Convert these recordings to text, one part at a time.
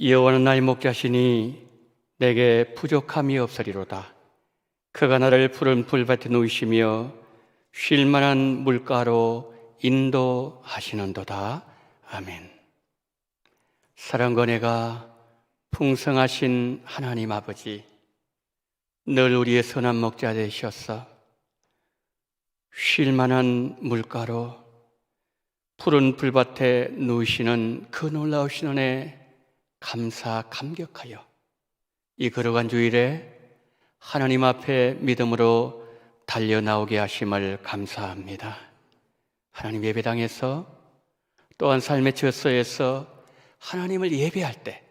여호와는 나의 목자시니 내게 부족함이 없으리로다. 그가 나를 푸른 풀밭에 누이시며 쉴 만한 물가로 인도하시는도다. 아멘. 사랑과 은혜가 풍성하신 하나님 아버지, 늘 우리의 선한 목자 되셔서 쉴 만한 물가로 푸른 풀밭에 누이시는 그 놀라우신 은혜 감격하여 이 걸어간 주일에 하나님 앞에 믿음으로 달려나오게 하심을 감사합니다. 하나님 예배당에서 또한 삶의 저서에서 하나님을 예배할 때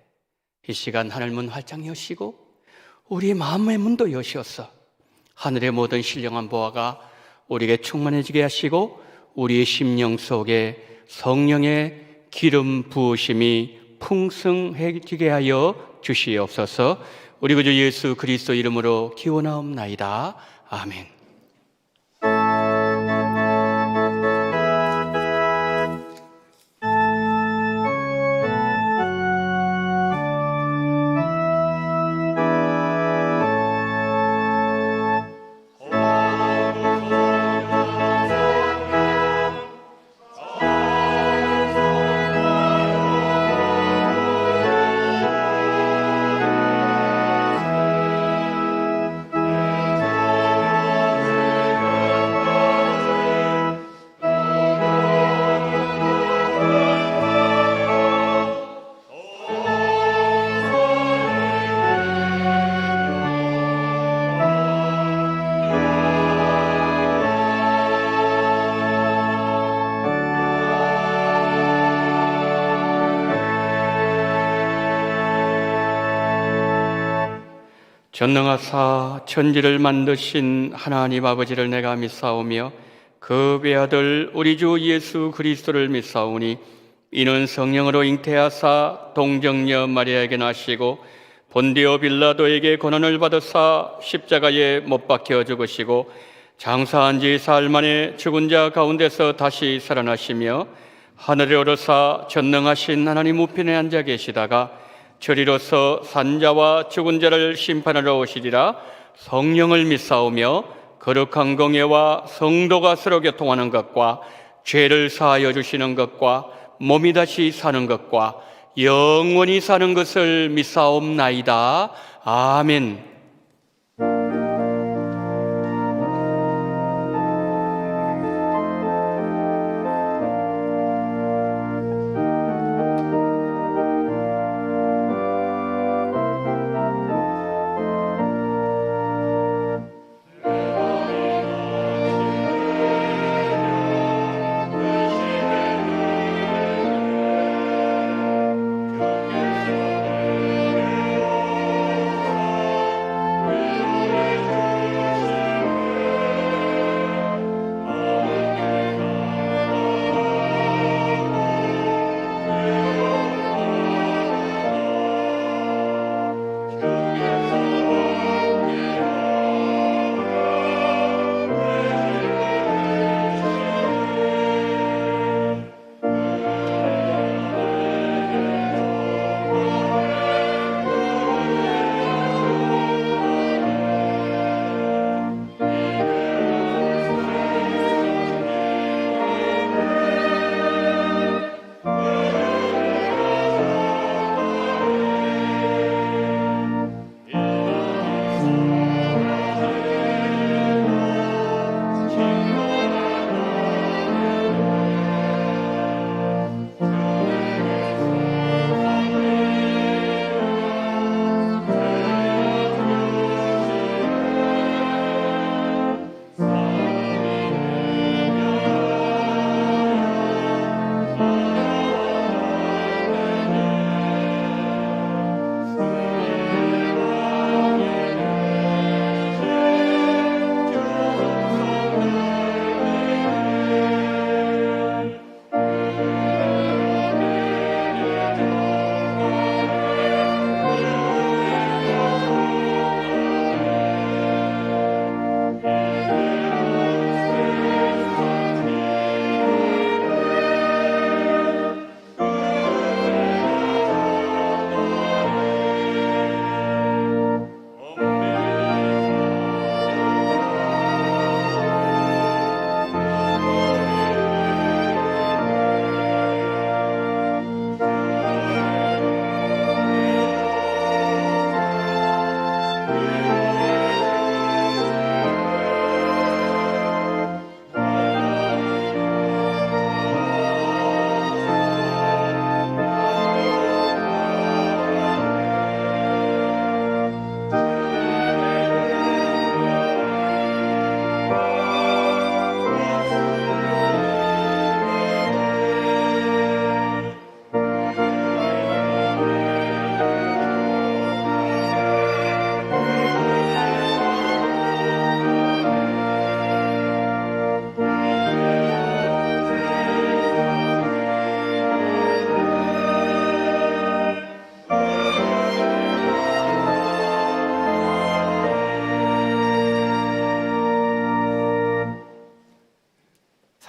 이 시간 하늘 문 활짝 여시고 우리 마음의 문도 여시어서 하늘의 모든 신령한 보화가 우리에게 충만해지게 하시고 우리의 심령 속에 성령의 기름 부으심이 풍성해지게 하여 주시옵소서. 우리 구주 예수 그리스도 이름으로 기원하옵나이다. 아멘. 전능하사 천지를 만드신 하나님 아버지를 내가 믿사오며 그 외아들 우리 주 예수 그리스도를 믿사오니 이는 성령으로 잉태하사 동정녀 마리아에게 나시고 본디오 빌라도에게 고난을 받으사 십자가에 못 박혀 죽으시고 장사한 지 사흘 만에 죽은 자 가운데서 다시 살아나시며 하늘에 오르사 전능하신 하나님 우편에 앉아 계시다가 저리로서 산자와 죽은 자를 심판하러 오시리라. 성령을 믿사오며 거룩한 공예와 성도가 서로 교통하는 것과 죄를 사하여 주시는 것과 몸이 다시 사는 것과 영원히 사는 것을 믿사옵나이다. 아멘.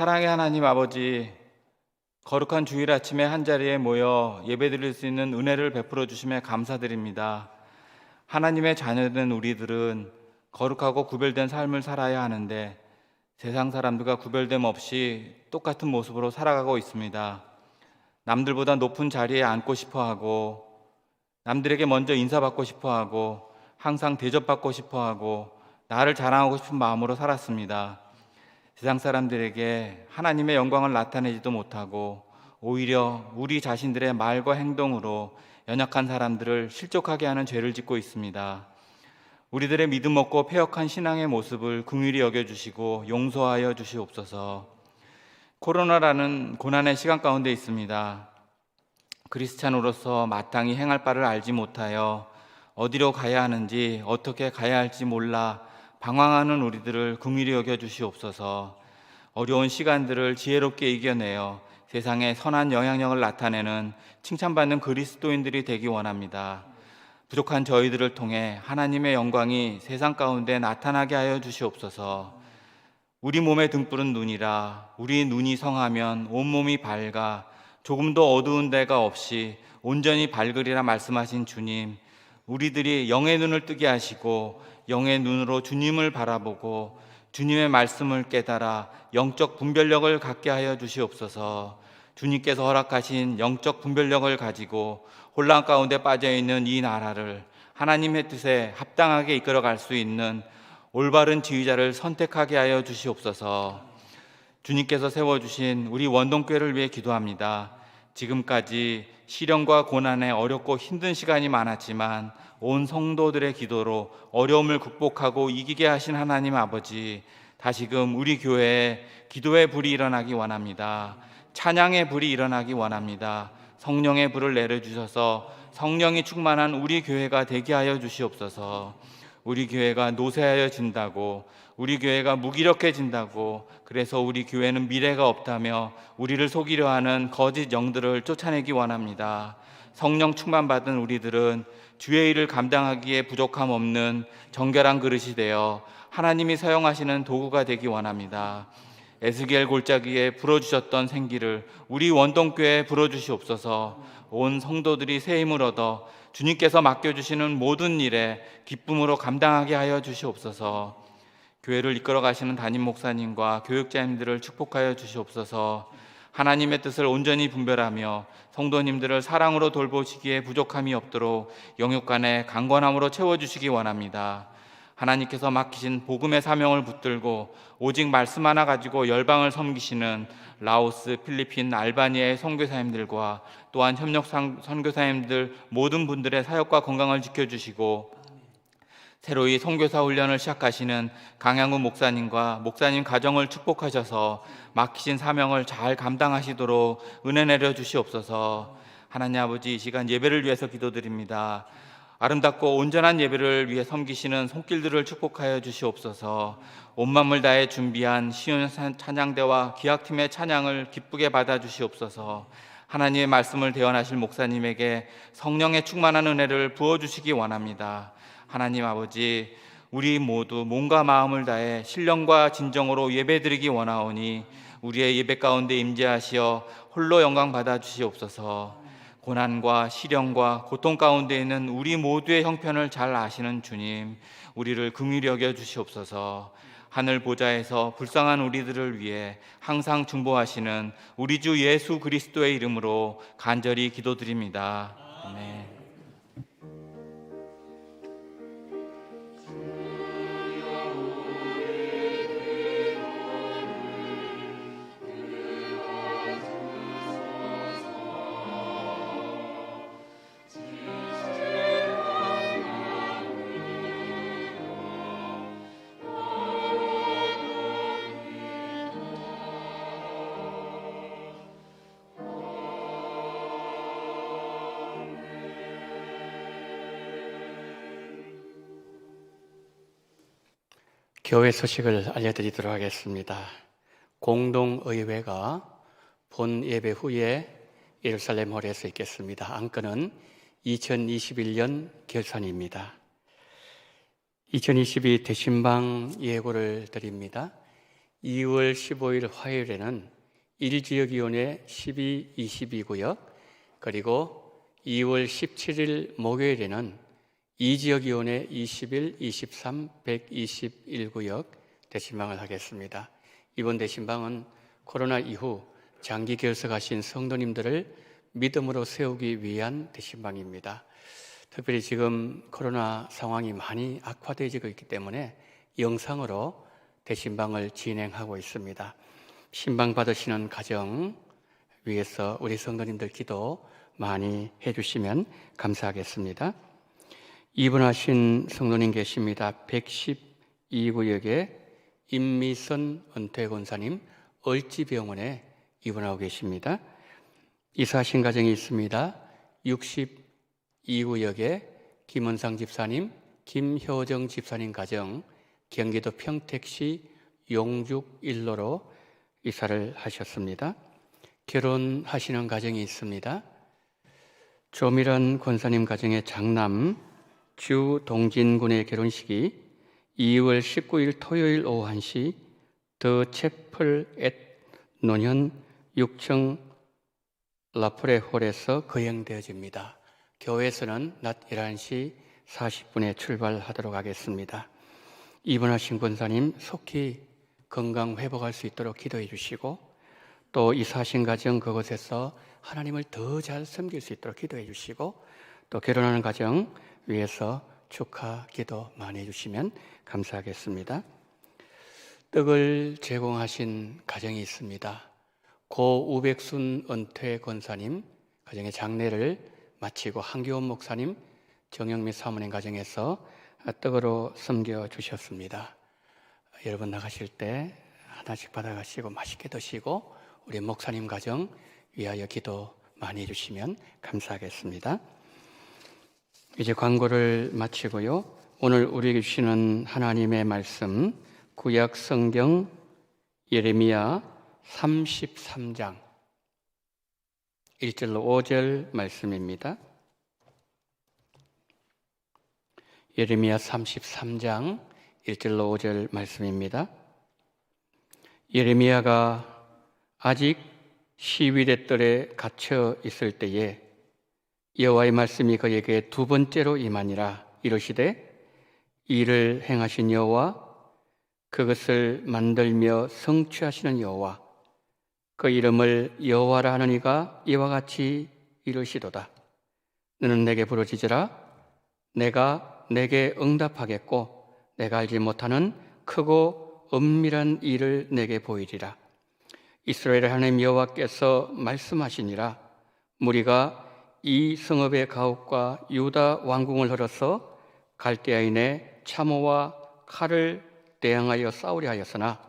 사랑의 하나님 아버지, 거룩한 주일 아침에 한자리에 모여 예배드릴 수 있는 은혜를 베풀어 주심에 감사드립니다. 하나님의 자녀된 우리들은 거룩하고 구별된 삶을 살아야 하는데 세상 사람들과 구별됨 없이 똑같은 모습으로 살아가고 있습니다. 남들보다 높은 자리에 앉고 싶어하고, 남들에게 먼저 인사받고 싶어하고, 항상 대접받고 싶어하고, 나를 자랑하고 싶은 마음으로 살았습니다. 세상 사람들에게 하나님의 영광을 나타내지도 못하고 오히려 우리 자신들의 말과 행동으로 연약한 사람들을 실족하게 하는 죄를 짓고 있습니다. 우리들의 믿음 없고 패역한 신앙의 모습을 긍휼히 여겨주시고 용서하여 주시옵소서. 코로나라는 고난의 시간 가운데 있습니다. 그리스찬으로서 마땅히 행할 바를 알지 못하여 어디로 가야 하는지 어떻게 가야 할지 몰라 방황하는 우리들을 긍휼히 여겨주시옵소서. 어려운 시간들을 지혜롭게 이겨내어 세상에 선한 영향력을 나타내는 칭찬받는 그리스도인들이 되기 원합니다. 부족한 저희들을 통해 하나님의 영광이 세상 가운데 나타나게 하여 주시옵소서. 우리 몸의 등불은 눈이라 우리 눈이 성하면 온몸이 밝아 조금도 어두운 데가 없이 온전히 밝으리라 말씀하신 주님, 우리들이 영의 눈을 뜨게 하시고 영의 눈으로 주님을 바라보고 주님의 말씀을 깨달아 영적 분별력을 갖게 하여 주시옵소서. 주님께서 허락하신 영적 분별력을 가지고 혼란 가운데 빠져있는 이 나라를 하나님의 뜻에 합당하게 이끌어갈 수 있는 올바른 지휘자를 선택하게 하여 주시옵소서. 주님께서 세워주신 우리 원동교회를 위해 기도합니다. 지금까지 시련과 고난에 어렵고 힘든 시간이 많았지만 온 성도들의 기도로 어려움을 극복하고 이기게 하신 하나님 아버지, 다시금 우리 교회에 기도의 불이 일어나기 원합니다. 찬양의 불이 일어나기 원합니다. 성령의 불을 내려주셔서 성령이 충만한 우리 교회가 되게 하여 주시옵소서. 우리 교회가 노쇠하여진다고, 우리 교회가 무기력해진다고, 그래서 우리 교회는 미래가 없다며 우리를 속이려 하는 거짓 영들을 쫓아내기 원합니다. 성령 충만받은 우리들은 주의 일을 감당하기에 부족함 없는 정결한 그릇이 되어 하나님이 사용하시는 도구가 되기 원합니다. 에스겔 골짜기에 불어주셨던 생기를 우리 원동교회에 불어주시옵소서. 온 성도들이 새 힘을 얻어 주님께서 맡겨주시는 모든 일에 기쁨으로 감당하게 하여 주시옵소서. 교회를 이끌어 가시는 담임 목사님과 교육자님들을 축복하여 주시옵소서. 하나님의 뜻을 온전히 분별하며 성도님들을 사랑으로 돌보시기에 부족함이 없도록 영육 간의 강건함으로 채워주시기 원합니다. 하나님께서 맡기신 복음의 사명을 붙들고 오직 말씀 하나 가지고 열방을 섬기시는 라오스, 필리핀, 알바니아의 선교사님들과 또한 협력 선교사님들 모든 분들의 사역과 건강을 지켜주시고, 새로이 선교사 훈련을 시작하시는 강양구 목사님과 목사님 가정을 축복하셔서 맡기신 사명을 잘 감당하시도록 은혜 내려 주시옵소서. 하나님 아버지, 이 시간 예배를 위해서 기도드립니다. 아름답고 온전한 예배를 위해 섬기시는 손길들을 축복하여 주시옵소서. 온 마음을 다해 준비한 시온 찬양대와 기악팀의 찬양을 기쁘게 받아 주시옵소서. 하나님의 말씀을 대언하실 목사님에게 성령의 충만한 은혜를 부어주시기 원합니다. 하나님 아버지, 우리 모두 몸과 마음을 다해 신령과 진정으로 예배드리기 원하오니 우리의 예배 가운데 임재하시어 홀로 영광 받아 주시옵소서. 고난과 시련과 고통 가운데 있는 우리 모두의 형편을 잘 아시는 주님, 우리를 긍휼히 여겨 주시옵소서. 하늘 보좌에서 불쌍한 우리들을 위해 항상 중보하시는 우리 주 예수 그리스도의 이름으로 간절히 기도드립니다. 아멘. 교회 소식을 알려드리도록 하겠습니다. 공동의회가 본 예배 후에 예루살렘 홀에서 있겠습니다. 안건은 2021년 결산입니다. 2022 대신방 예고를 드립니다. 2월 15일 화요일에는 1지역위원회 12, 22구역, 그리고 2월 17일 목요일에는 2지역위원회 21, 23, 121구역 대신방을 하겠습니다. 이번 대신방은 코로나 이후 장기 결석하신 성도님들을 믿음으로 세우기 위한 대신방입니다. 특별히 지금 코로나 상황이 많이 악화되어지고 있기 때문에 영상으로 대신방을 진행하고 있습니다. 신방 받으시는 가정 위해서 우리 성도님들 기도 많이 해주시면 감사하겠습니다. 입원하신 성도님 계십니다. 112구역에 임미선 은퇴권사님 을지병원에 입원하고 계십니다. 이사하신 가정이 있습니다. 62구역에 김원상 집사님, 김효정 집사님 가정 경기도 평택시 용죽 1로로 이사를 하셨습니다. 결혼하시는 가정이 있습니다. 조미란 권사님 가정의 장남 주동진 군의 결혼식이 2월 19일 토요일 오후 1시 더 채플 앳 논현 6층 라프레 홀에서 거행되어집니다. 교회에서는 낮 11시 40분에 출발하도록 하겠습니다. 입원하신 권사님 속히 건강 회복할 수 있도록 기도해 주시고, 또 이사하신 가정 그곳에서 하나님을 더 잘 섬길 수 있도록 기도해 주시고, 또 결혼하는 가정 위해서 축하 기도 많이 해주시면 감사하겠습니다. 떡을 제공하신 가정이 있습니다. 고 우백순 은퇴 권사님 가정의 장례를 마치고 한기원 목사님, 정영미 사모님 가정에서 떡으로 섬겨 주셨습니다. 여러분 나가실 때 하나씩 받아가시고 맛있게 드시고 우리 목사님 가정 위하여 기도 많이 해주시면 감사하겠습니다. 이제 광고를 마치고요. 오늘 우리에게 주시는 하나님의 말씀, 구약 성경 예레미야 33장 1절로 5절 말씀입니다. 예레미야 33장 1절로 5절 말씀입니다. 예레미야가 아직 시위대 뜰에 갇혀 있을 때에 여호와의 말씀이 그에게 두 번째로 임하니라. 이르시되 이를 행하신 여호와, 그것을 만들며 성취하시는 여호와, 그 이름을 여호와라 하는 이가 이와 같이 이르시도다. 너는 내게 부르짖으라. 내가 내게 응답하겠고 내가 알지 못하는 크고 은밀한 일을 내게 보이리라. 이스라엘 하나님 여호와께서 말씀하시니라. 무리가 이 성읍의 가옥과 유다 왕궁을 헐어서 갈대아인의 참호와 칼을 대항하여 싸우려 하였으나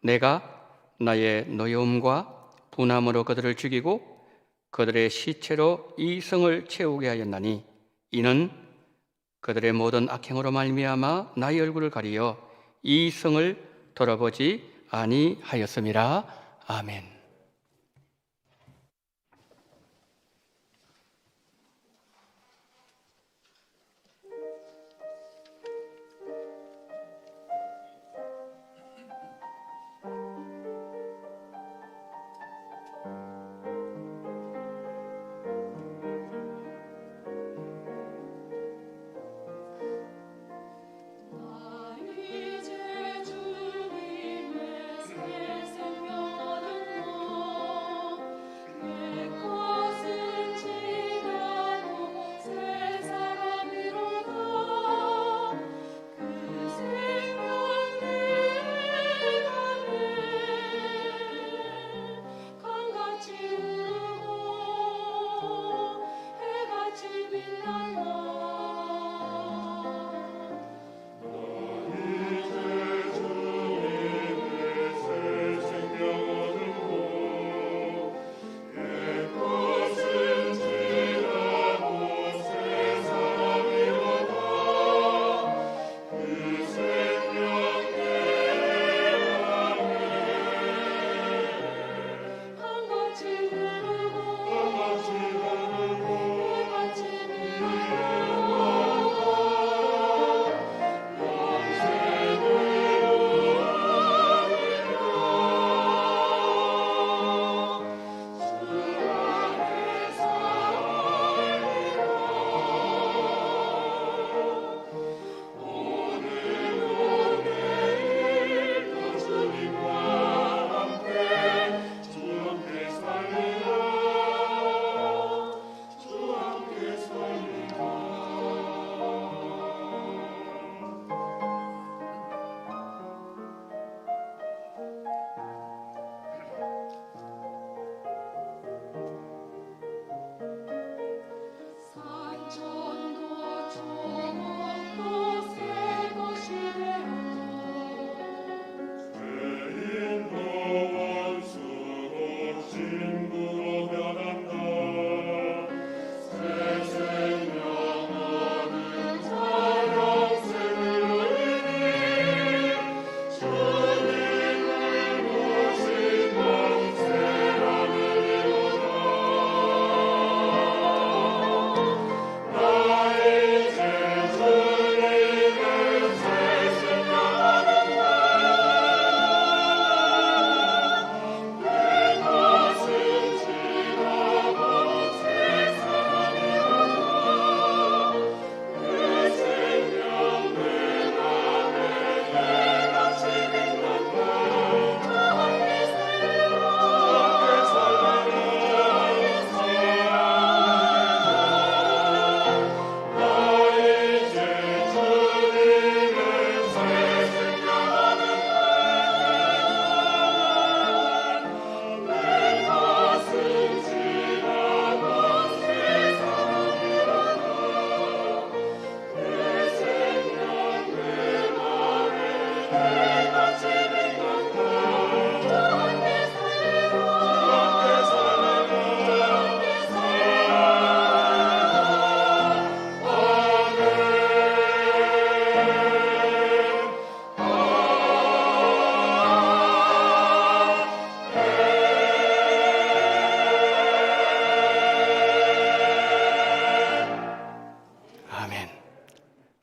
내가 나의 노여움과 분함으로 그들을 죽이고 그들의 시체로 이 성을 채우게 하였나니 이는 그들의 모든 악행으로 말미암아 나의 얼굴을 가리어 이 성을 돌아보지 아니하였음이라. 아멘. 이제 주님의 새 생명은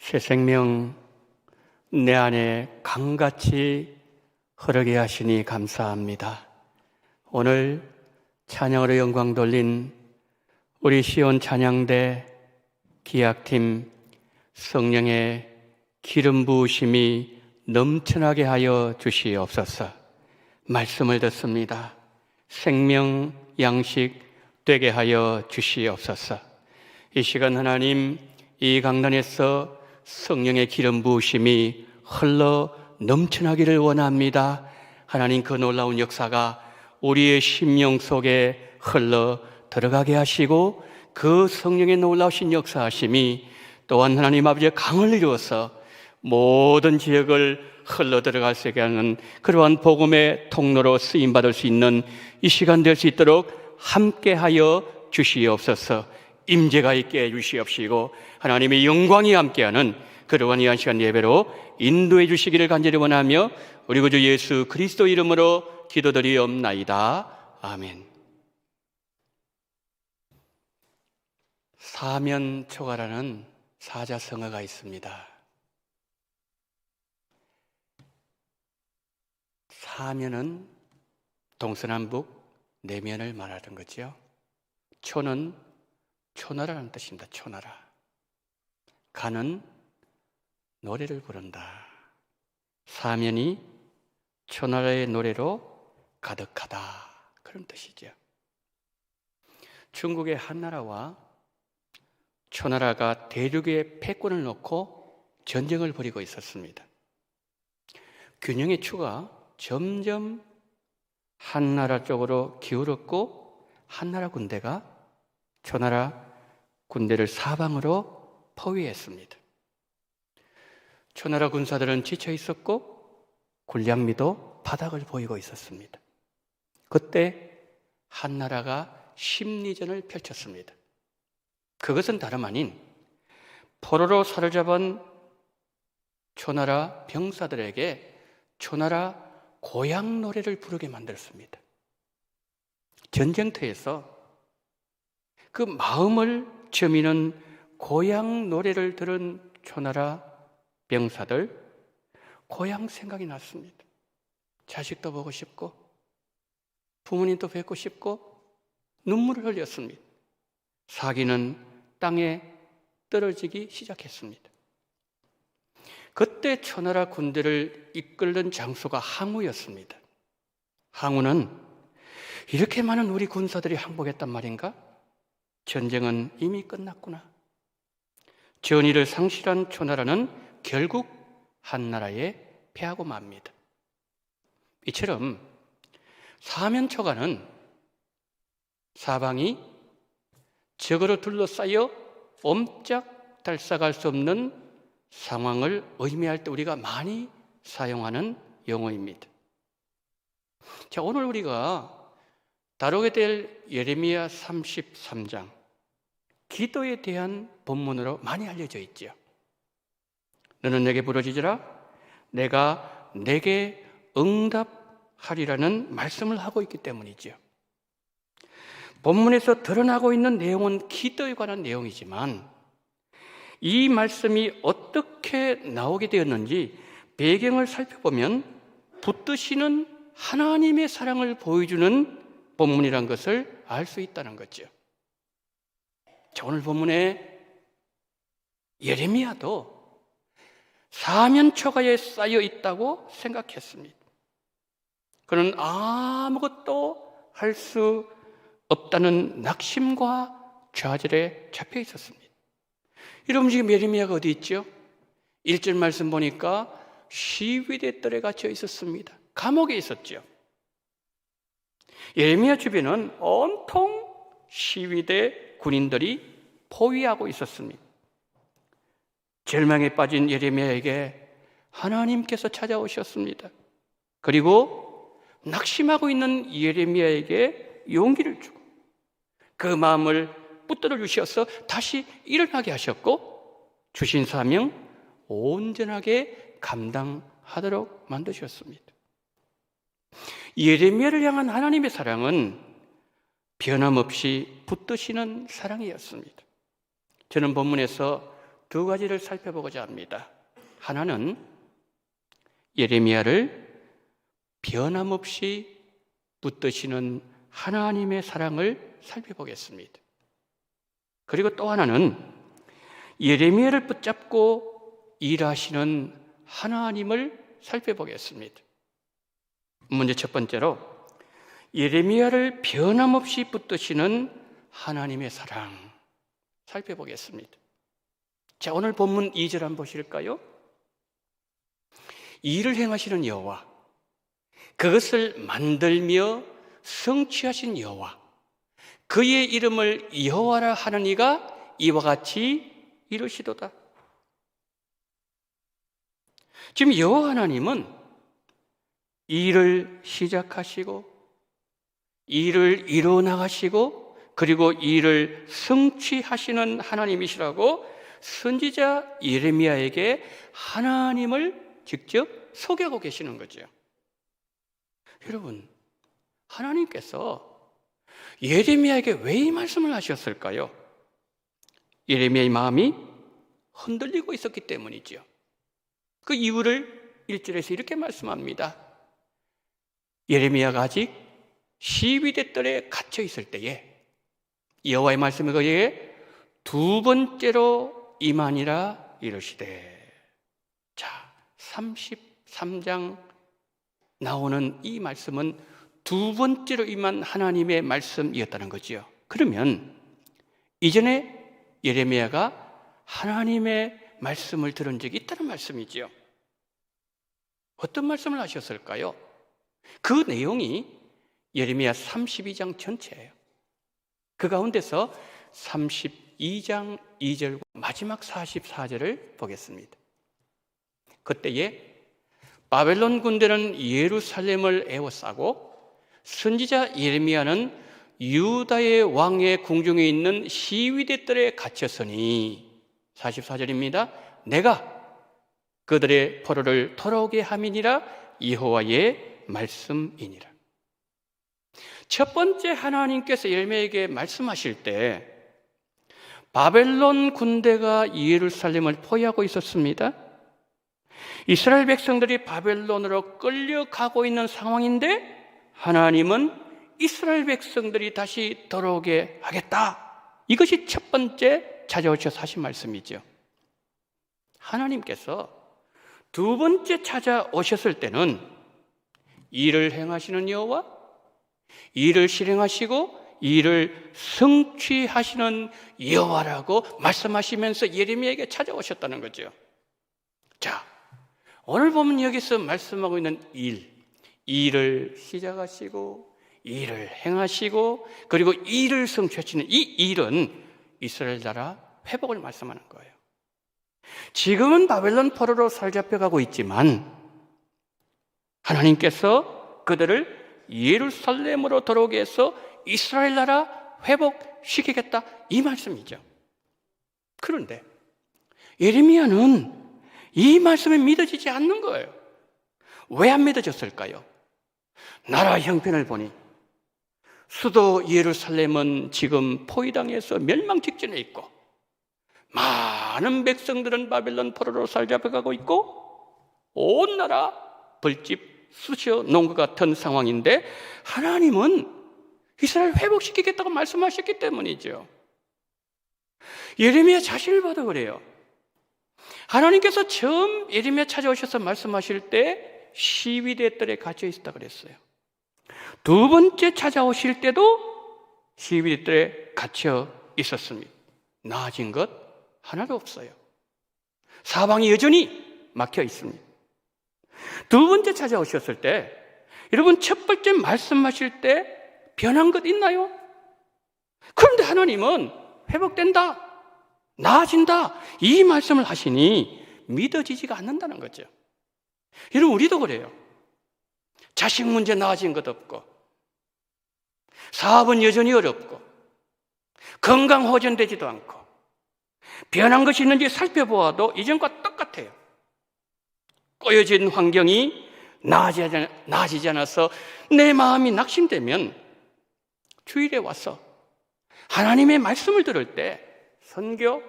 새 생명 내 안에 강같이 흐르게 하시니 감사합니다. 오늘 찬양으로 영광 돌린 우리 시온 찬양대 기악팀 성령의 기름 부으심이 넘쳐나게 하여 주시옵소서. 말씀을 듣습니다. 생명 양식 되게 하여 주시옵소서. 이 시간 하나님, 이 강단에서 성령의 기름 부으심이 흘러 넘쳐나기를 원합니다. 하나님, 그 놀라운 역사가 우리의 심령 속에 흘러 들어가게 하시고, 그 성령의 놀라우신 역사하심이 또한 하나님 아버지의 강을 이루어서 모든 지역을 흘러 들어갈 수 있게 하는 그러한 복음의 통로로 쓰임받을 수 있는 이 시간 될 수 있도록 함께하여 주시옵소서. 임재가 있게 해주시옵시고 하나님의 영광이 함께하는 그러한 이 한 시간 예배로 인도해 주시기를 간절히 원하며 우리 구주 예수 그리스도 이름으로 기도드리옵나이다. 아멘. 사면초가라는 사자성어가 있습니다. 사면은 동서남북 내면을 말하는 거죠. 초는 초나라라는 뜻입니다. 초나라. 가는 노래를 부른다. 사면이 초나라의 노래로 가득하다. 그런 뜻이죠. 중국의 한나라와 초나라가 대륙에 패권을 놓고 전쟁을 벌이고 있었습니다. 균형의 추가 점점 한나라 쪽으로 기울었고 한나라 군대가 초나라 군대를 사방으로 포위했습니다. 초나라 군사들은 지쳐 있었고 군량미도 바닥을 보이고 있었습니다. 그때 한나라가 심리전을 펼쳤습니다. 그것은 다름 아닌 포로로 사로잡은 초나라 병사들에게 초나라 고향 노래를 부르게 만들었습니다. 전쟁터에서 그 마음을 저미는 고향 노래를 들은 초나라 병사들, 고향 생각이 났습니다. 자식도 보고 싶고 부모님도 뵙고 싶고 눈물을 흘렸습니다. 사기는 땅에 떨어지기 시작했습니다. 그때 초나라 군대를 이끌던 장소가 항우였습니다. 항우는 이렇게 많은 우리 군사들이 항복했단 말인가? 전쟁은 이미 끝났구나. 전의를 상실한 초나라는 결국 한나라에 패하고 맙니다. 이처럼 사면초가는 사방이 적으로 둘러싸여 옴짝달싹할 수 없는 상황을 의미할 때 우리가 많이 사용하는 용어입니다. 자, 오늘 우리가 다루게 될 예레미야 33장, 기도에 대한 본문으로 많이 알려져 있죠. 너는 내게 부르짖으라 내가 내게 응답하리라는 말씀을 하고 있기 때문이죠. 본문에서 드러나고 있는 내용은 기도에 관한 내용이지만 이 말씀이 어떻게 나오게 되었는지 배경을 살펴보면 붙드시는 하나님의 사랑을 보여주는 본문이란 것을 알 수 있다는 거죠. 자, 오늘 본문에 예레미야도 사면초가에 쌓여 있다고 생각했습니다. 그는 아무것도 할 수 없다는 낙심과 좌절에 잡혀 있었습니다. 여러분, 지금 예레미야가 어디 있죠? 1절 말씀 보니까 시위대 뜰에 갇혀 있었습니다. 감옥에 있었죠. 예레미야 주변은 온통 시위대 군인들이 포위하고 있었습니다. 절망에 빠진 예레미야에게 하나님께서 찾아오셨습니다. 그리고 낙심하고 있는 예레미야에게 용기를 주고 그 마음을 붙들어 주셔서 다시 일어나게 하셨고 주신 사명 온전하게 감당하도록 만드셨습니다. 예레미야를 향한 하나님의 사랑은 변함없이 붙드시는 사랑이었습니다. 저는 본문에서 두 가지를 살펴보고자 합니다. 하나는 예레미야를 변함없이 붙드시는 하나님의 사랑을 살펴보겠습니다. 그리고 또 하나는 예레미야를 붙잡고 일하시는 하나님을 살펴보겠습니다. 먼저 첫 번째로 예레미야를 변함없이 붙드시는 하나님의 사랑 살펴보겠습니다. 자, 오늘 본문 2절 한번 보실까요? 일을 행하시는 여호와, 그것을 만들며 성취하신 여호와, 그의 이름을 여호와라 하는 이가 이와 같이 이르시도다. 지금 여호와 하나님은 일을 시작하시고 일을 이뤄나가시고 그리고 일을 성취하시는 하나님이시라고 선지자 예레미야에게 하나님을 직접 소개하고 계시는 거죠. 여러분, 하나님께서 예레미야에게 왜 이 말씀을 하셨을까요? 예레미야의 마음이 흔들리고 있었기 때문이죠. 그 이유를 1절에서 이렇게 말씀합니다. 예레미야가 아직 시위대 뜰에 갇혀 있을 때에 여호와의 말씀이 그에게 두 번째로 임하니라 이르시되. 자, 33장 나오는 이 말씀은 두 번째로 임한 하나님의 말씀이었다는 거지요. 그러면 이전에 예레미야가 하나님의 말씀을 들은 적이 있다는 말씀이지요. 어떤 말씀을 하셨을까요? 그 내용이 예레미야 32장 전체예요. 그 가운데서 32장 2절과 마지막 44절을 보겠습니다. 그때에 바벨론 군대는 예루살렘을 에워싸고 선지자 예레미야는 유다의 왕의 궁중에 있는 시위대 뜰에 갇혔으니 44절입니다. 내가 그들의 포로를 돌아오게 함이니라 여호와의 말씀이니라. 첫 번째 하나님께서 예레미야에게 말씀하실 때 바벨론 군대가 예루살렘을 포위하고 있었습니다. 이스라엘 백성들이 바벨론으로 끌려가고 있는 상황인데 하나님은 이스라엘 백성들이 다시 돌아오게 하겠다. 이것이 첫 번째 찾아오셔서 하신 말씀이죠. 하나님께서 두 번째 찾아오셨을 때는 일을 행하시는 여호와, 일을 실행하시고 일을 성취하시는 여호와라고 말씀하시면서 예레미야에게 찾아오셨다는 거죠. 자, 오늘 보면 여기서 말씀하고 있는 일을 시작하시고 일을 행하시고 그리고 일을 성취하시는 이 일은 이스라엘 나라 회복을 말씀하는 거예요. 지금은 바벨론 포로로 사로잡혀가고 있지만 하나님께서 그들을 예루살렘으로 돌아오게 해서 이스라엘 나라 회복시키겠다, 이 말씀이죠. 그런데 예레미야는 이 말씀이 믿어지지 않는 거예요. 왜 안 믿어졌을까요? 나라 형편을 보니 수도 예루살렘은 지금 포위당해서 멸망 직전에 있고 많은 백성들은 바벨론 포로로 사로잡혀가고 있고 온 나라 벌집 쑤셔 놓은 것 같은 상황인데 하나님은 이스라엘 회복시키겠다고 말씀하셨기 때문이죠. 예레미야 자신을 봐도 그래요. 하나님께서 처음 예레미야 찾아오셔서 말씀하실 때 시위대 뜰에 갇혀 있었다 그랬어요. 두 번째 찾아오실 때도 시위대 뜰에 갇혀 있었습니다. 나아진 것 하나도 없어요. 사방이 여전히 막혀 있습니다. 두 번째 찾아오셨을 때 여러분 첫 번째 말씀하실 때 변한 것 있나요? 그런데 하나님은 회복된다, 나아진다, 이 말씀을 하시니 믿어지지가 않는다는 거죠. 여러분 우리도 그래요. 자식 문제 나아진 것 없고 사업은 여전히 어렵고 건강 호전되지도 않고 변한 것이 있는지 살펴보아도 이전과 똑같아요. 꼬여진 환경이 나아지지 않아서 내 마음이 낙심되면 주일에 와서 하나님의 말씀을 들을 때 선교,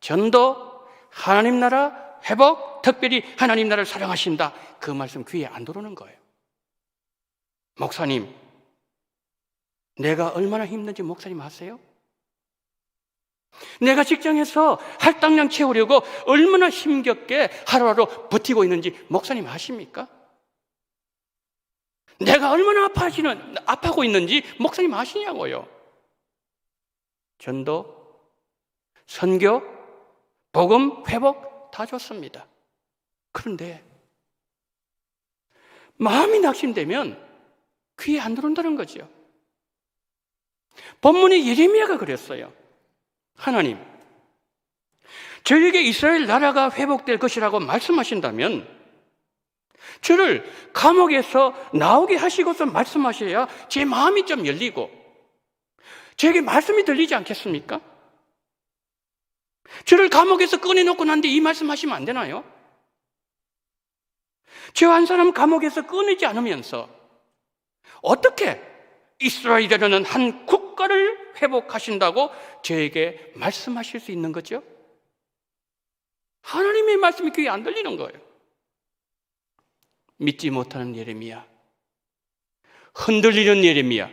전도, 하나님 나라 회복, 특별히 하나님 나라를 사랑하신다. 그 말씀 귀에 안 들어오는 거예요. 목사님, 내가 얼마나 힘든지 목사님 아세요? 내가 직장에서 할당량 채우려고 얼마나 힘겹게 하루하루 버티고 있는지 목사님 아십니까? 내가 얼마나 아파하고 있는지 목사님 아시냐고요. 전도, 선교, 복음, 회복 다 좋습니다. 그런데 마음이 낙심되면 귀에 안 들어온다는 거죠. 본문에 예레미야가 그랬어요. 하나님, 저에게 이스라엘 나라가 회복될 것이라고 말씀하신다면 저를 감옥에서 나오게 하시고서 말씀하셔야 제 마음이 좀 열리고 저에게 말씀이 들리지 않겠습니까? 저를 감옥에서 꺼내놓고 난 뒤 이 말씀하시면 안 되나요? 저 한 사람 감옥에서 꺼내지 않으면서 어떻게 이스라엘이라는 한 국가를 회복하신다고 저에게 말씀하실 수 있는 거죠? 하나님의 말씀이 귀에 안 들리는 거예요. 믿지 못하는 예레미야, 흔들리는 예레미야,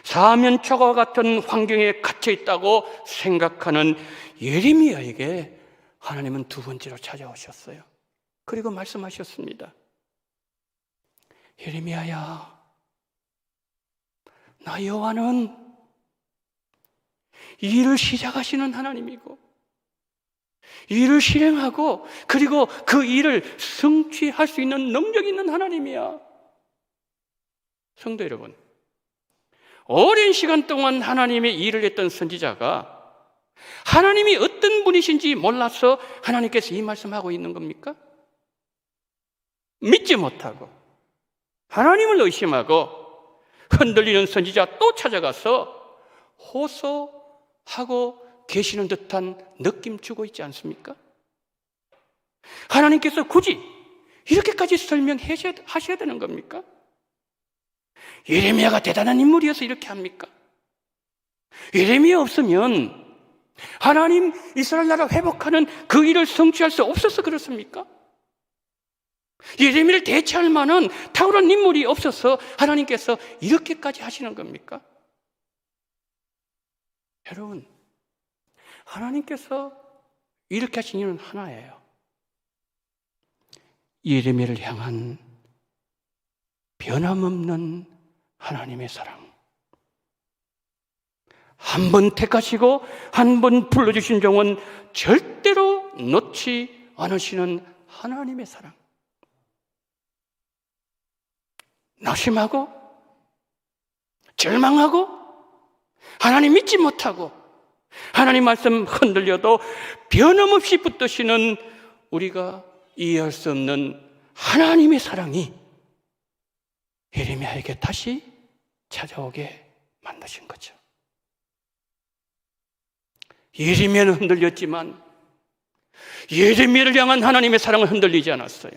사면초가 같은 환경에 갇혀 있다고 생각하는 예레미야에게 하나님은 두 번째로 찾아오셨어요. 그리고 말씀하셨습니다. 예레미야야, 나 여호와는 일을 시작하시는 하나님이고 일을 실행하고 그리고 그 일을 성취할 수 있는 능력 있는 하나님이야. 성도 여러분, 오랜 시간 동안 하나님의 일을 했던 선지자가 하나님이 어떤 분이신지 몰라서 하나님께서 이 말씀하고 있는 겁니까? 믿지 못하고 하나님을 의심하고 흔들리는 선지자 또 찾아가서 호소하고 계시는 듯한 느낌 주고 있지 않습니까? 하나님께서 굳이 이렇게까지 설명하셔야 되는 겁니까? 예레미야가 대단한 인물이어서 이렇게 합니까? 예레미야 없으면 하나님 이스라엘 나라 회복하는 그 일을 성취할 수 없어서 그렇습니까? 예레미야를 대체할 만한 탁월한 인물이 없어서 하나님께서 이렇게까지 하시는 겁니까? 여러분, 하나님께서 이렇게 하신 이유는 하나예요. 예레미야를 향한 변함없는 하나님의 사랑. 한 번 택하시고 한 번 불러주신 종은 절대로 놓지 않으시는 하나님의 사랑. 낙심하고 절망하고 하나님 믿지 못하고 하나님 말씀 흔들려도 변함없이 붙드시는 우리가 이해할 수 없는 하나님의 사랑이 예레미야에게 다시 찾아오게 만드신 거죠. 예레미야는 흔들렸지만 예레미야를 향한 하나님의 사랑은 흔들리지 않았어요.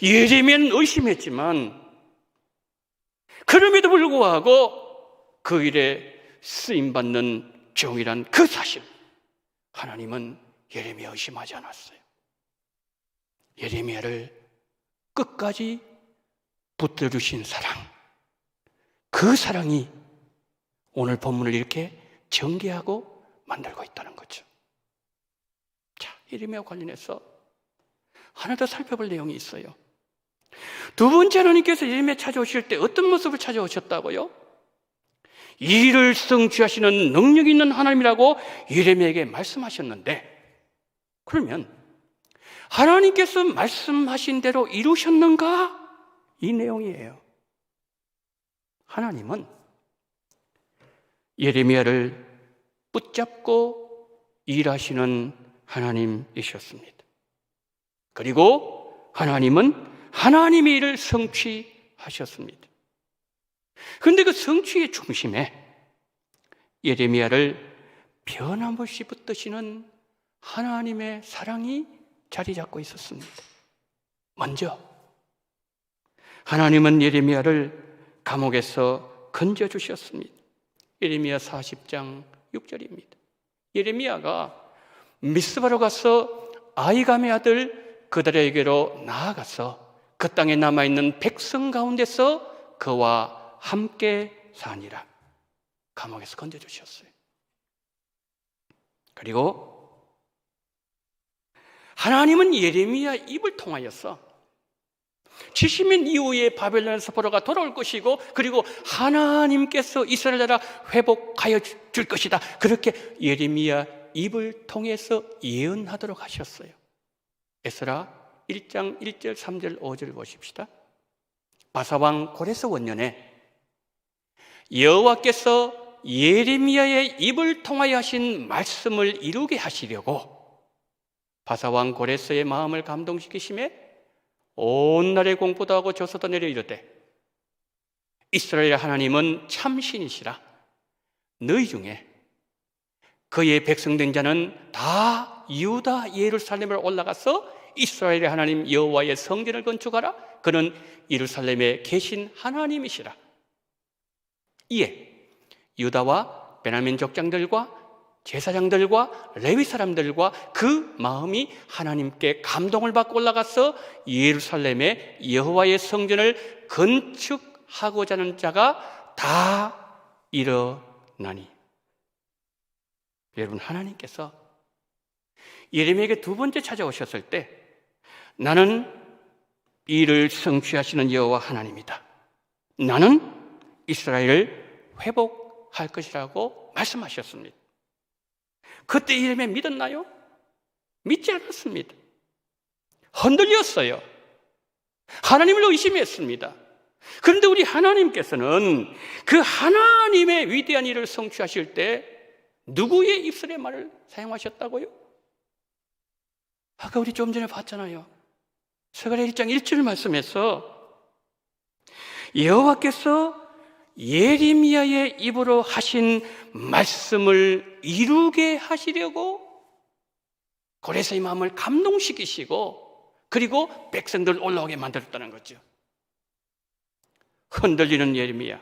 예레미야는 의심했지만 그럼에도 불구하고 그 일에 쓰임받는 종이란 그 사실, 하나님은 예레미야 의심하지 않았어요. 예레미야를 끝까지 붙들어주신 사랑, 그 사랑이 오늘 본문을 이렇게 전개하고 만들고 있다는 거죠. 자, 예레미야와 관련해서 하나 더 살펴볼 내용이 있어요. 두 번째, 하나님께서 예레미야 찾아오실 때 어떤 모습을 찾아오셨다고요? 일을 성취하시는 능력 있는 하나님이라고 예레미야에게 말씀하셨는데, 그러면 하나님께서 말씀하신 대로 이루셨는가? 이 내용이에요. 하나님은 예레미야를 붙잡고 일하시는 하나님이셨습니다. 그리고 하나님은 하나님의 일을 성취하셨습니다. 그런데 그 성취의 중심에 예레미야를 변함없이 붙드시는 하나님의 사랑이 자리 잡고 있었습니다. 먼저 하나님은 예레미야를 감옥에서 건져주셨습니다. 예레미야 40장 6절입니다. 예레미야가 미스바로 가서 아이감의 아들 그드랴에게로 나아가서 그 땅에 남아있는 백성 가운데서 그와 함께 사니라. 감옥에서 건져주셨어요. 그리고 하나님은 예레미야 입을 통하여서 70년 이후에 바벨론에서 포로가 돌아올 것이고, 그리고 하나님께서 이스라엘 나라 회복하여 줄 것이다, 그렇게 예레미야 입을 통해서 예언하도록 하셨어요. 에스라 1장 1절 3절 5절 보십시다. 바사왕 고레스 원년에 여호와께서 예레미야의 입을 통하여 하신 말씀을 이루게 하시려고 바사왕 고레스의 마음을 감동시키심에 온 날에 공포도 하고 조서도 내려 이르되, 이스라엘 하나님은 참신이시라. 너희 중에 그의 백성된 자는 다 유다 예루살렘을 올라가서 이스라엘의 하나님 여호와의 성전을 건축하라. 그는 예루살렘에 계신 하나님이시라. 이에 유다와 베냐민 족장들과 제사장들과 레위 사람들과 그 마음이 하나님께 감동을 받고 올라가서 예루살렘에 여호와의 성전을 건축하고자 하는 자가 다 일어나니. 여러분, 하나님께서 예레미야에게 두 번째 찾아오셨을 때 나는 이를 성취하시는 여호와 하나님이다, 나는 이스라엘을 회복할 것이라고 말씀하셨습니다. 그때 예레미야 믿었나요? 믿지 않았습니다. 흔들렸어요. 하나님을 의심했습니다. 그런데 우리 하나님께서는 그 하나님의 위대한 일을 성취하실 때 누구의 입술의 말을 사용하셨다고요? 아까 우리 좀 전에 봤잖아요. 스가랴 1장 1절 말씀에서 여호와께서 예레미야의 입으로 하신 말씀을 이루게 하시려고 고레스의 마음을 감동시키시고, 그리고 백성들 올라오게 만들었다는 거죠. 흔들리는 예레미야,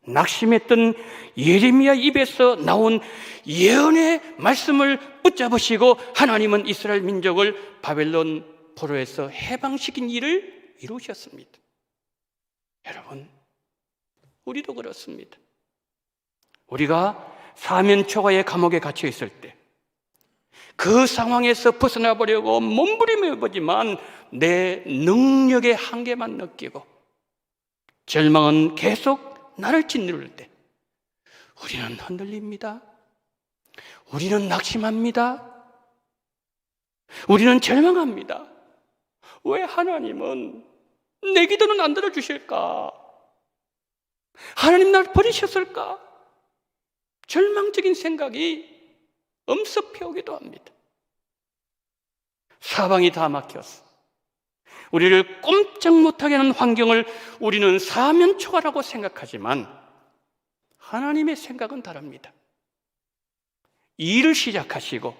낙심했던 예레미야 입에서 나온 예언의 말씀을 붙잡으시고 하나님은 이스라엘 민족을 바벨론 포로에서 해방시킨 일을 이루셨습니다. 여러분, 우리도 그렇습니다. 우리가 사면초가의 감옥에 갇혀 있을 때 그 상황에서 벗어나 보려고 몸부림해 보지만 내 능력의 한계만 느끼고 절망은 계속 나를 짓누를 때 우리는 흔들립니다. 우리는 낙심합니다. 우리는 절망합니다. 왜 하나님은 내 기도는 안 들어주실까? 하나님 날 버리셨을까? 절망적인 생각이 엄습해 오기도 합니다. 사방이 다 막혔어. 우리를 꼼짝 못하게 하는 환경을 우리는 사면초가라고 생각하지만 하나님의 생각은 다릅니다. 일을 시작하시고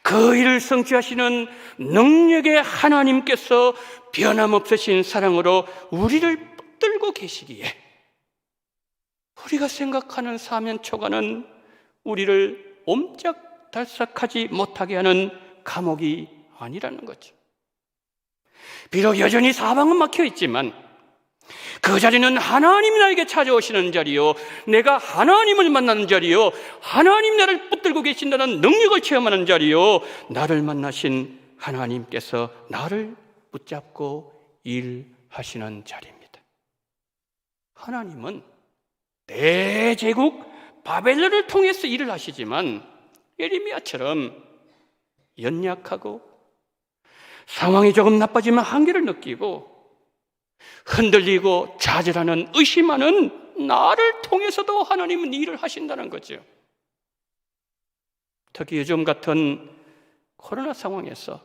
그 일을 성취하시는 능력의 하나님께서 변함없으신 사랑으로 우리를 붙들고 계시기에 우리가 생각하는 사면초가는 우리를 옴짝달싹하지 못하게 하는 감옥이 아니라는 거죠. 비록 여전히 사방은 막혀 있지만 그 자리는 하나님이 나에게 찾아오시는 자리요, 내가 하나님을 만나는 자리요, 하나님 나를 붙들고 계신다는 능력을 체험하는 자리요, 나를 만나신 하나님께서 나를 붙잡고 일하시는 자리입니다. 하나님은 대제국 바벨론을 통해서 일을 하시지만 예레미야처럼 연약하고 상황이 조금 나빠지면 한계를 느끼고 흔들리고 좌절하는, 의심하는 나를 통해서도 하나님은 일을 하신다는 거죠. 특히 요즘 같은 코로나 상황에서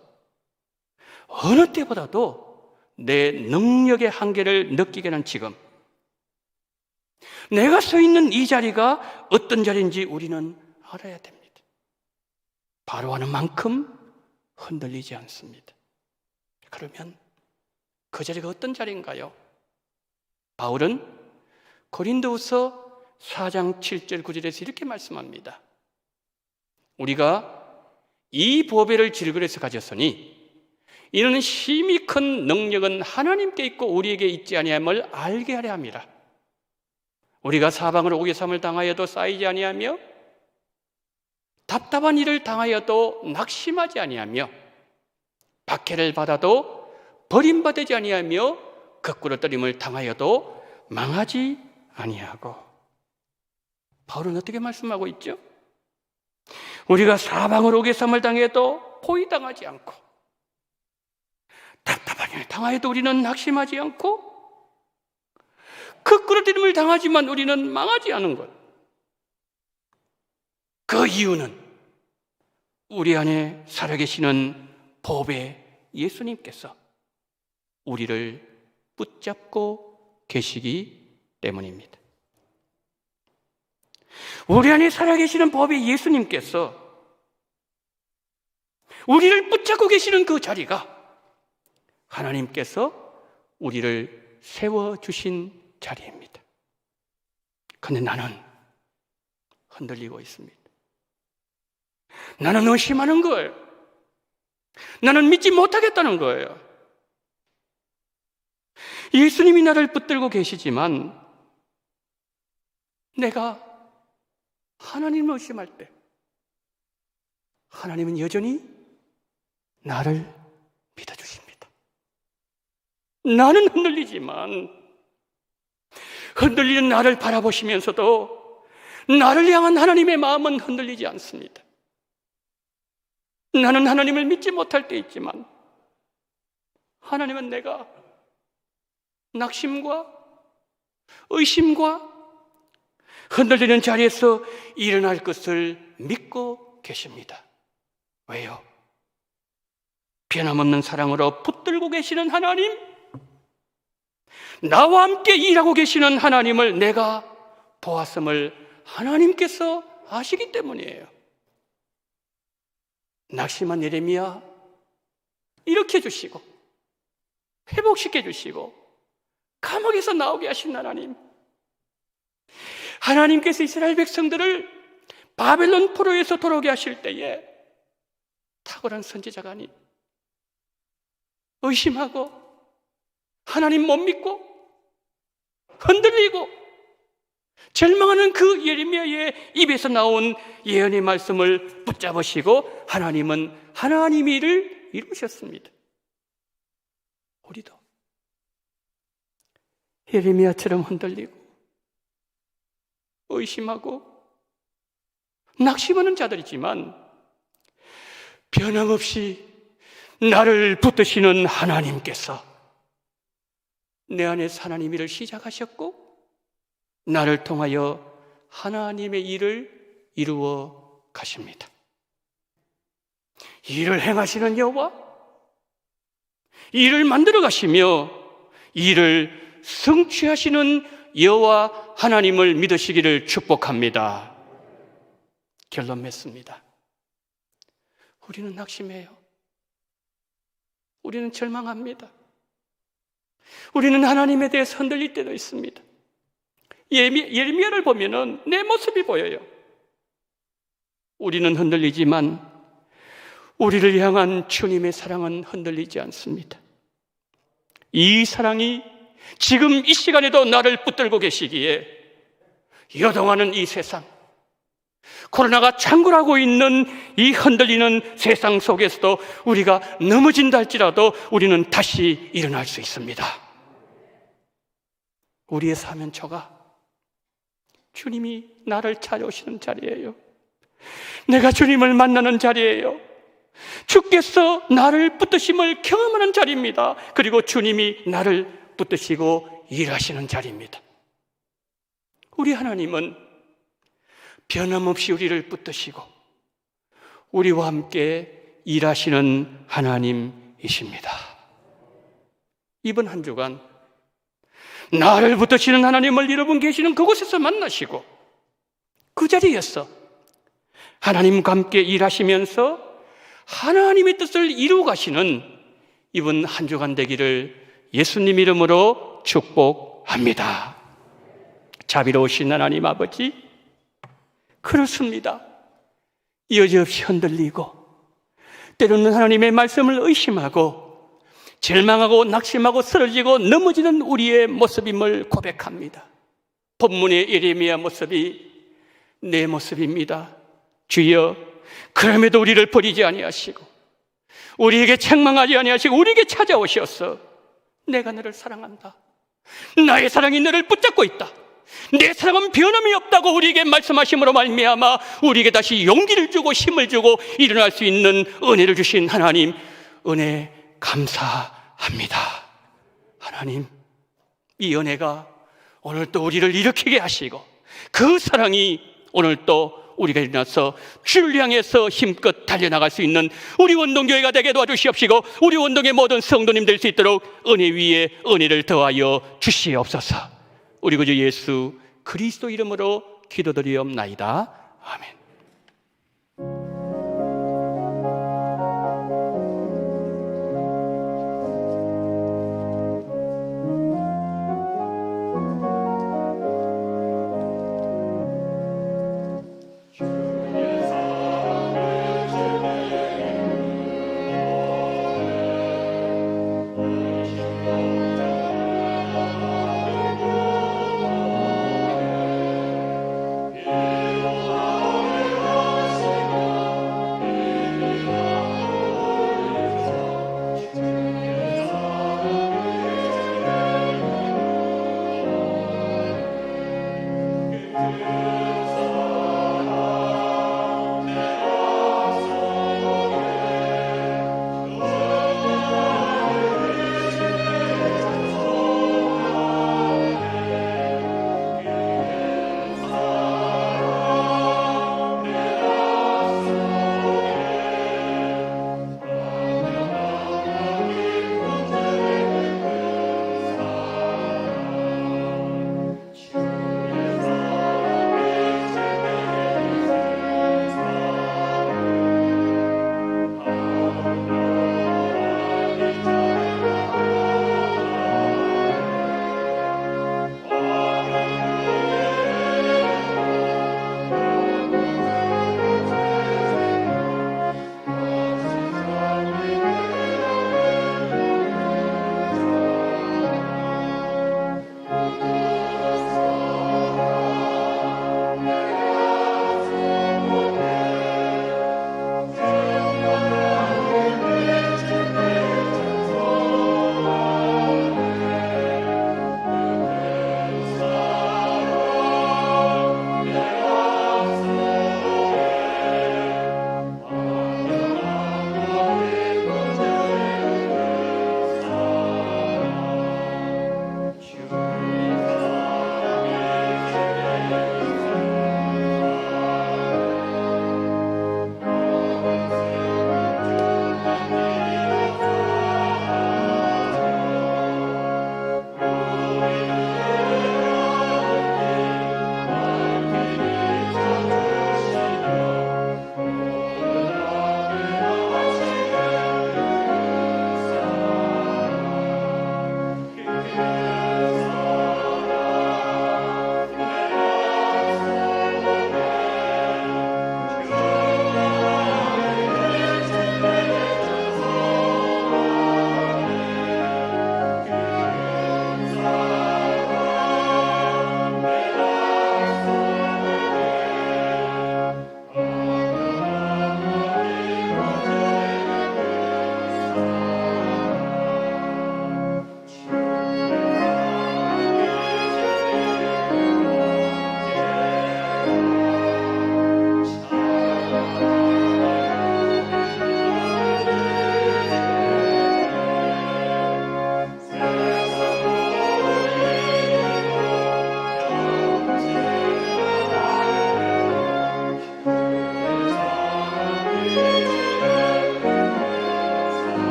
어느 때보다도 내 능력의 한계를 느끼게 하는 지금, 내가 서 있는 이 자리가 어떤 자리인지 우리는 알아야 됩니다. 바로 하는 만큼 흔들리지 않습니다. 그러면 그 자리가 어떤 자리인가요? 바울은 고린도후서 4장 7절 9절에서 이렇게 말씀합니다. 우리가 이 보배를 질그릇에 가졌으니 이는 심히 큰 능력은 하나님께 있고 우리에게 있지 아니함을 알게 하려 함이라. 우리가 사방으로 오개삼을 당하여도 쌓이지 아니하며 답답한 일을 당하여도 낙심하지 아니하며 박해를 받아도 버림받지 아니하며 거꾸로뜨림을 당하여도 망하지 아니하고. 바울은 어떻게 말씀하고 있죠? 우리가 사방으로 오개삼을 당해도 포위당하지 않고 답답한 일을 당하여도 우리는 낙심하지 않고 거꾸로뜨림을 당하지만 우리는 망하지 않은 것. 그 이유는 우리 안에 살아계시는 보배 예수님께서 우리를 붙잡고 계시기 때문입니다. 우리 안에 살아계시는 보배 예수님께서 우리를 붙잡고 계시는 그 자리가 하나님께서 우리를 세워주신 자리입니다. 그런데 나는 흔들리고 있습니다. 나는 의심하는 거예요. 나는 믿지 못하겠다는 거예요. 예수님이 나를 붙들고 계시지만 내가 하나님을 의심할 때 하나님은 여전히 나를 믿어주십니다. 나는 흔들리지만 흔들리는 나를 바라보시면서도 나를 향한 하나님의 마음은 흔들리지 않습니다. 나는 하나님을 믿지 못할 때 있지만 하나님은 내가 낙심과 의심과 흔들리는 자리에서 일어날 것을 믿고 계십니다. 왜요? 변함없는 사랑으로 붙들고 계시는 하나님, 나와 함께 일하고 계시는 하나님을 내가 보았음을 하나님께서 아시기 때문이에요. 낙심한 예레미야 일으켜 주시고 회복시켜 주시고 감옥에서 나오게 하신 하나님, 하나님께서 이스라엘 백성들을 바벨론 포로에서 돌아오게 하실 때에 탁월한 선지자가 아닌 의심하고 하나님 못 믿고 흔들리고 절망하는 그 예레미야의 입에서 나온 예언의 말씀을 붙잡으시고 하나님은 하나님의 일을 이루셨습니다. 우리도 예레미야처럼 흔들리고 의심하고 낙심하는 자들이지만 변함없이 나를 붙드시는 하나님께서 내 안에서 하나님 일을 시작하셨고 나를 통하여 하나님의 일을 이루어 가십니다. 일을 행하시는 여호와, 일을 만들어 가시며 일을 성취하시는 여호와 하나님을 믿으시기를 축복합니다. 결론 맺습니다. 우리는 낙심해요. 우리는 절망합니다. 우리는 하나님에 대해서 흔들릴 때도 있습니다. 예레미야를 보면은 내 모습이 보여요. 우리는 흔들리지만 우리를 향한 주님의 사랑은 흔들리지 않습니다. 이 사랑이 지금 이 시간에도 나를 붙들고 계시기에 여동하는 이 세상, 코로나가 창궐하고 있는 이 흔들리는 세상 속에서도 우리가 넘어진다 할지라도 우리는 다시 일어날 수 있습니다. 우리의 사면초가 주님이 나를 찾아오시는 자리예요. 내가 주님을 만나는 자리예요. 주께서 나를 붙드심을 경험하는 자리입니다. 그리고 주님이 나를 붙드시고 일하시는 자리입니다. 우리 하나님은 변함없이 우리를 붙드시고 우리와 함께 일하시는 하나님이십니다. 이번 한 주간 나를 붙드시는 하나님을 여러분 계시는 그곳에서 만나시고 그 자리에서 하나님과 함께 일하시면서 하나님의 뜻을 이루어 가시는 이번 한 주간 되기를 예수님 이름으로 축복합니다. 자비로우신 하나님 아버지, 그렇습니다. 여지없이 흔들리고 때로는 하나님의 말씀을 의심하고 절망하고 낙심하고 쓰러지고 넘어지는 우리의 모습임을 고백합니다. 본문의 예레미야 모습이 내 모습입니다. 주여, 그럼에도 우리를 버리지 아니하시고 우리에게 책망하지 아니하시고 우리에게 찾아오셔서 내가 너를 사랑한다, 나의 사랑이 너를 붙잡고 있다, 내 사랑은 변함이 없다고 우리에게 말씀하심으로 말미암아 우리에게 다시 용기를 주고 힘을 주고 일어날 수 있는 은혜를 주신 하나님, 은혜 감사합니다. 하나님, 이 은혜가 오늘 또 우리를 일으키게 하시고 그 사랑이 오늘 또 우리가 일어나서 주를 향해서 힘껏 달려나갈 수 있는 우리 원동교회가 되게 도와주시옵시고 우리 원동의 모든 성도님 될 수 있도록 은혜 위에 은혜를 더하여 주시옵소서. 우리 구주 예수 그리스도 이름으로 기도드리옵나이다. 아멘.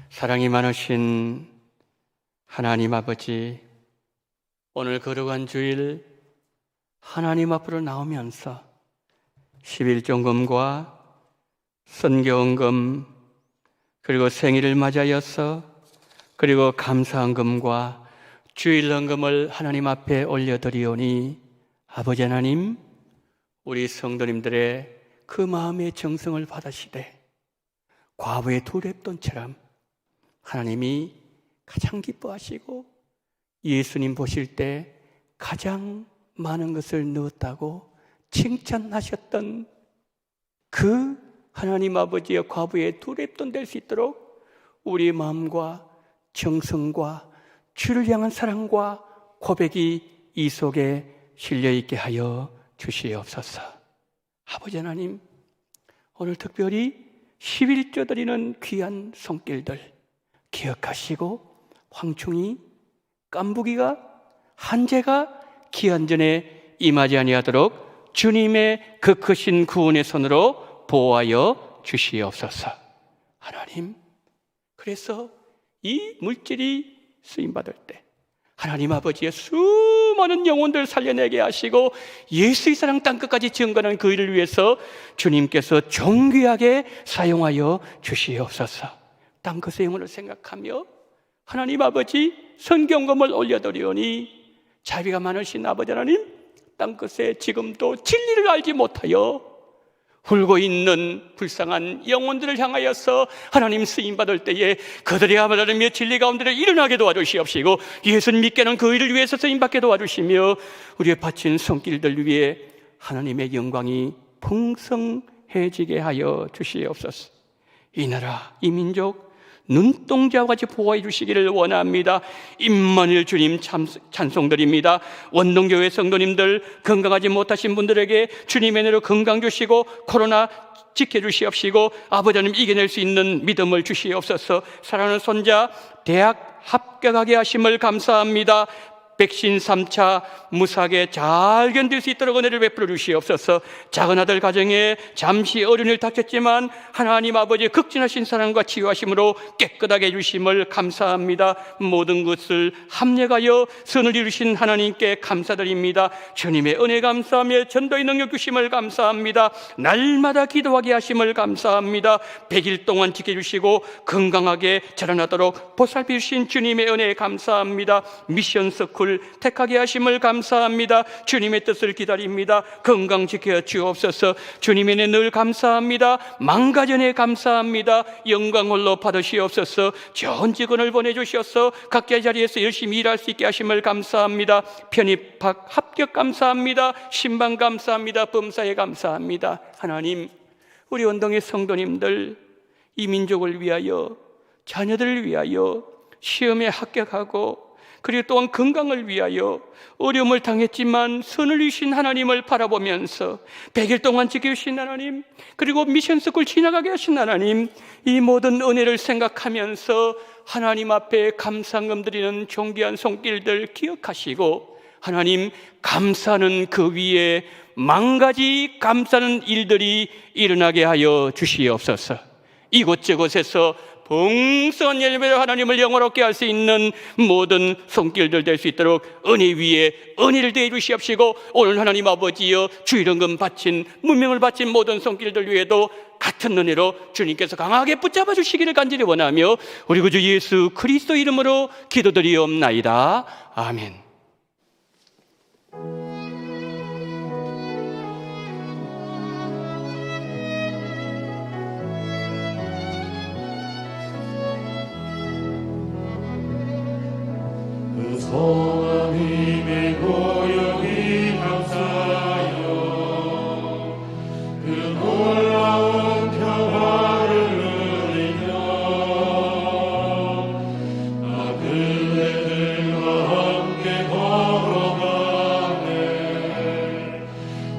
사랑이 많으신 하나님 아버지, 오늘 거룩한 주일 하나님 앞으로 나오면서 11종금과 선교헌금, 그리고 생일을 맞이하여서 그리고 감사헌금과 주일헌금을 하나님 앞에 올려드리오니 아버지 하나님, 우리 성도님들의 그 마음의 정성을 받으시되 과부의 두 랩돈처럼 하나님이 가장 기뻐하시고 예수님 보실 때 가장 많은 것을 넣었다고 칭찬하셨던 그 하나님 아버지의 과부의 두 랩돈 될 수 있도록 우리의 마음과 정성과 주를 향한 사랑과 고백이 이 속에 실려있게 하여 주시옵소서. 아버지 하나님, 오늘 특별히 11조 드리는 귀한 손길들 기억하시고 황충이, 깐부기가, 한재가 기한전에 임하지 아니하도록 주님의 그 크신 구원의 손으로 보호하여 주시옵소서. 하나님, 그래서 이 물질이 쓰임받을 때 하나님 아버지의 수많은 영혼들 살려내게 하시고 예수의 사랑 땅끝까지 증거하는 그 일을 위해서 주님께서 존귀하게 사용하여 주시옵소서. 땅끝의 영혼을 생각하며 하나님 아버지 선경금을 올려드리오니 자비가 많으신 아버지 하나님, 땅끝에 지금도 진리를 알지 못하여 울고 있는 불쌍한 영혼들을 향하여서 하나님 쓰임받을 때에 그들의 아버지며 진리 가운데 일어나게 도와주시옵시고 예수님 믿게 하는 그 일을 위해서 쓰임받게 도와주시며 우리의 바친 손길들 위에 하나님의 영광이 풍성해지게 하여 주시옵소서. 이 나라, 이 민족 눈동자와 같이 보호해 주시기를 원합니다. 임마누엘 주님 찬송드립니다. 원동교회 성도님들, 건강하지 못하신 분들에게 주님의 은혜로 건강 주시고 코로나 지켜주시옵시고 아버지 하나님 이겨낼 수 있는 믿음을 주시옵소서. 사랑하는 손자 대학 합격하게 하심을 감사합니다. 백신 3차 무사하게 잘 견딜 수 있도록 은혜를 베풀어 주시옵소서. 작은 아들 가정에 잠시 어려운 일 닥쳤지만 하나님 아버지의 극진하신 사랑과 치유하심으로 깨끗하게 해주심을 감사합니다. 모든 것을 합력하여 선을 이루신 하나님께 감사드립니다. 주님의 은혜 감사하며 전도의 능력 주심을 감사합니다. 날마다 기도하게 하심을 감사합니다. 100일 동안 지켜주시고 건강하게 자라나도록 보살펴 주신 주님의 은혜 감사합니다. 미션 서클 택하게 하심을 감사합니다. 주님의 뜻을 기다립니다. 건강 지켜 주옵소서. 주님의 은혜 늘 감사합니다. 망가전에 감사합니다. 영광 홀로 받으시옵소서. 좋은 직원을 보내주셔서 각자의 자리에서 열심히 일할 수 있게 하심을 감사합니다. 편입학 합격 감사합니다. 신방 감사합니다. 범사에 감사합니다. 하나님, 우리 원동의 성도님들, 이 민족을 위하여, 자녀들을 위하여 시험에 합격하고 그리고 또한 건강을 위하여 어려움을 당했지만 선을 이루신 하나님을 바라보면서 100일 동안 지켜주신 하나님, 그리고 미션스쿨 지나가게 하신 하나님, 이 모든 은혜를 생각하면서 하나님 앞에 감사금 드리는 존귀한 손길들 기억하시고 하나님, 감사는 그 위에 만가지 감사는 일들이 일어나게 하여 주시옵소서. 이곳저곳에서 풍성한 열매로 하나님을 영화롭게 할 수 있는 모든 손길들 될 수 있도록 은혜 위에 은혜를 더해 주시옵시고 오늘 하나님 아버지여 주일헌금 바친 문명을 바친 모든 손길들 위에도 같은 은혜로 주님께서 강하게 붙잡아 주시기를 간절히 원하며 우리 구주 예수 그리스도 이름으로 기도드리옵나이다. 아멘. 성함님의 고역이 감사하여 그 놀라운 평화를 누리며 나 그대들과 함께 걸어가네.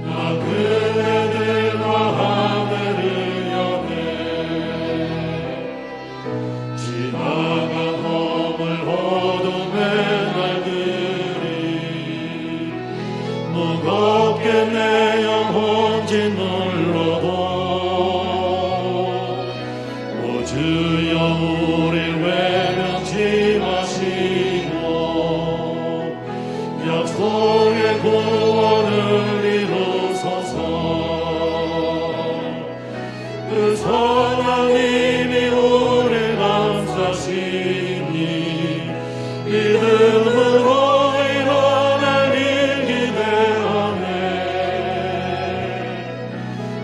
나 그대들과 하늘을 여네. 지나간 허물 어둠에 날들이 그 선한 힘이 우리 감싸시니 믿음으로 일어날 일 기대하네.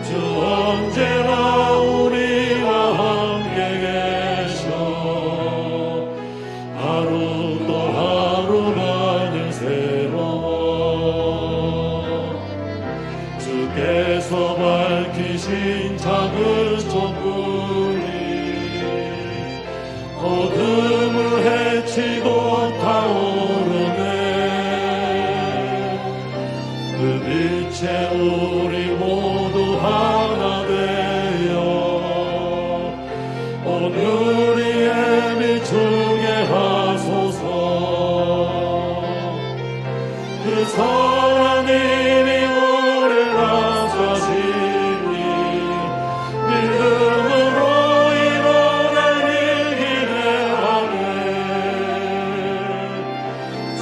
주 언제나 우리와 함께 계셔 하루 또 하루만을 새로워. 주께서 밝히신 작은 촛불이 어둠을 헤치고 타오르네. 그 빛에 우리 모두 하나 되어 오늘의 비추게 하소서. 그 선한 힘이 우리를 감싸시니 믿음으로 일어날 일 기대하네.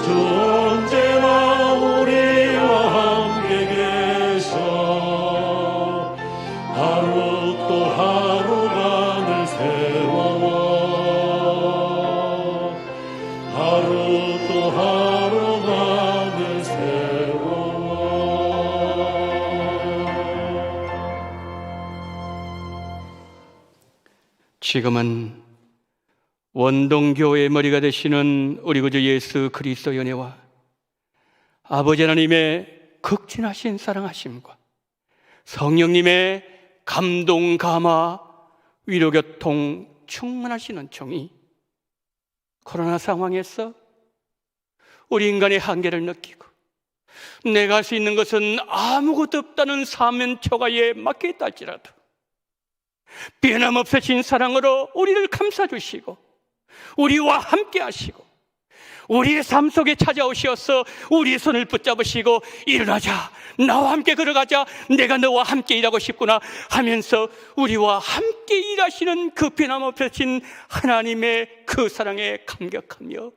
주 언제나 우리와 함께 계셔 하루 또 하루만을 새로워. 하루 또 하루만을 새로워. 지금은 원동교회의 머리가 되시는 우리 구주 예수 그리스도 연애와 아버지 하나님의 극진하신 사랑하심과 성령님의 감동, 감화, 위로, 교통 충만하시는 총이 코로나 상황에서 우리 인간의 한계를 느끼고 내가 할 수 있는 것은 아무것도 없다는 사면초가에 막혀 있다 할지라도 변함없으신 사랑으로 우리를 감싸주시고 우리와 함께 하시고 우리의 삶 속에 찾아오셔서 우리의 손을 붙잡으시고 일어나자, 나와 함께 걸어가자, 내가 너와 함께 일하고 싶구나 하면서 우리와 함께 일하시는 그 변함없으신 하나님의 그 사랑에 감격하며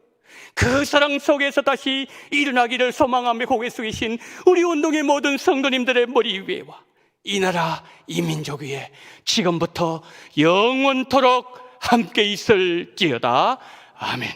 그 사랑 속에서 다시 일어나기를 소망하며 고개 숙이신 우리 운동의 모든 성도님들의 머리 위에와 이 나라 이 민족 위에 지금부터 영원토록 함께 있을지어다. 아멘.